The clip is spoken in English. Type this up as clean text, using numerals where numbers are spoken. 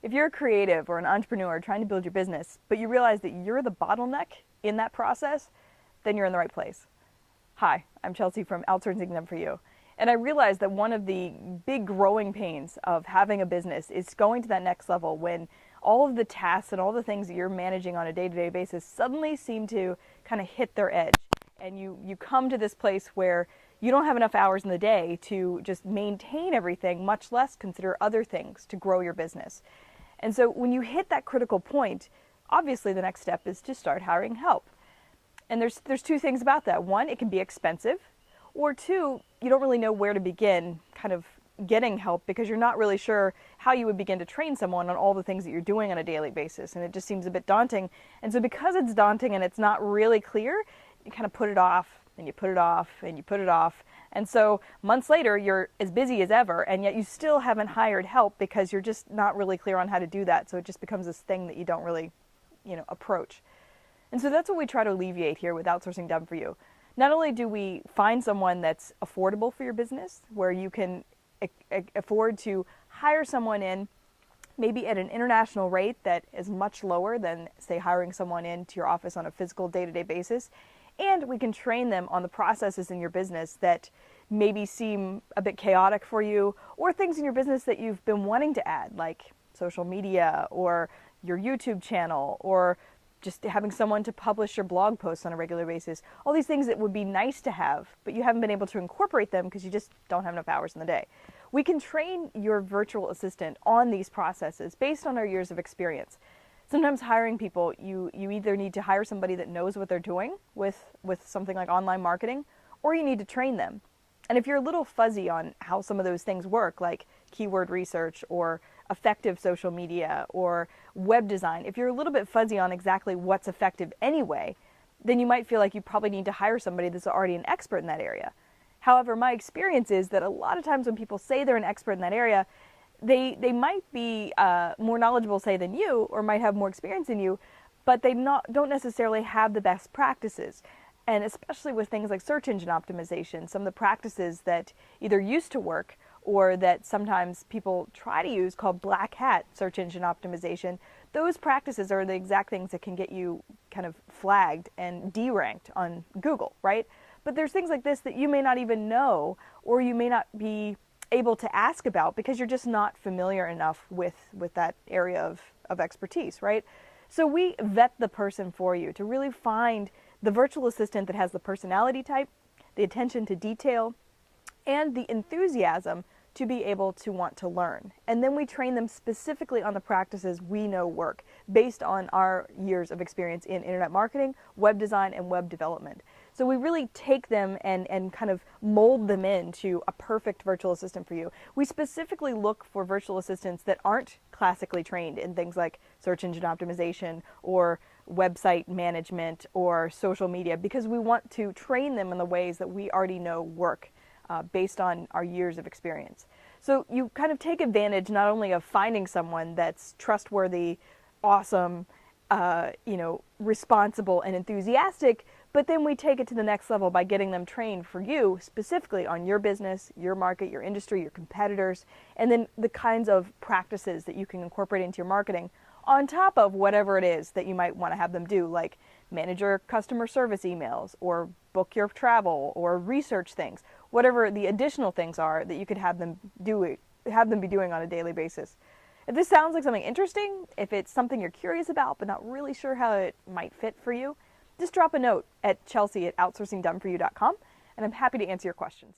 If you're a creative or an entrepreneur trying to build your business, but you realize that you're the bottleneck in that process, then you're in the right place. Hi, I'm Chelsea from Outsourcing Done For You. And I realized that one of the big growing pains of having a business is going to that next level when all of the tasks and all the things that you're managing on a day-to-day basis suddenly seem to kind of hit their edge. And you come to this place where you don't have enough hours in the day to just maintain everything, much less consider other things to grow your business. And so when you hit that critical point, obviously the next step is to start hiring help. And there's two things about that. One, it can be expensive, or two, you don't really know where to begin kind of getting help because you're not really sure how you would begin to train someone on all the things that you're doing on a daily basis, and it just seems a bit daunting. And so because it's daunting and it's not really clear, you kind of put it off, and you put it off, and you put it off. And so months later, you're as busy as ever, and yet you still haven't hired help because you're just not really clear on how to do that. So it just becomes this thing that you don't really, approach. And so that's what we try to alleviate here with Outsourcing Done For You. Not only do we find someone that's affordable for your business, where you can afford to hire someone in maybe at an international rate that is much lower than, say, hiring someone into your office on a physical day-to-day basis, and we can train them on the processes in your business that maybe seem a bit chaotic for you, or things in your business that you've been wanting to add, like social media or your YouTube channel, or just having someone to publish your blog posts on a regular basis. All these things that would be nice to have, but you haven't been able to incorporate them because you just don't have enough hours in the day. We can train your virtual assistant on these processes based on our years of experience. Sometimes hiring people, you either need to hire somebody that knows what they're doing with something like online marketing, or you need to train them. And if you're a little fuzzy on how some of those things work, like keyword research or effective social media or web design, if you're a little bit fuzzy on exactly what's effective anyway, then you might feel like you probably need to hire somebody that's already an expert in that area. However, my experience is that a lot of times when people say they're an expert in that area, they might be more knowledgeable, say, than you, or might have more experience than you, but they don't necessarily have the best practices. And especially with things like search engine optimization, some of the practices that either used to work or that sometimes people try to use, called black hat search engine optimization, those practices are the exact things that can get you kind of flagged and deranked on Google, right? But there's things like this that you may not even know, or you may not be able to ask about because you're just not familiar enough with that area of expertise, right? So we vet the person for you to really find the virtual assistant that has the personality type, the attention to detail, and the enthusiasm to be able to want to learn. And then we train them specifically on the practices we know work based on our years of experience in internet marketing, web design, and web development. So we really take them and kind of mold them into a perfect virtual assistant for you. We specifically look for virtual assistants that aren't classically trained in things like search engine optimization or website management or social media, because we want to train them in the ways that we already know work based on our years of experience. So you kind of take advantage not only of finding someone that's trustworthy, awesome, responsible and enthusiastic, but then we take it to the next level by getting them trained for you specifically on your business, your market, your industry, your competitors, and then the kinds of practices that you can incorporate into your marketing on top of whatever it is that you might want to have them do, like manage your customer service emails or book your travel or research things, whatever the additional things are that you could have them be doing on a daily basis. If this sounds like something interesting, if it's something you're curious about but not really sure how it might fit for you, just drop a note at Chelsea@outsourcingdoneforyou.com, and I'm happy to answer your questions.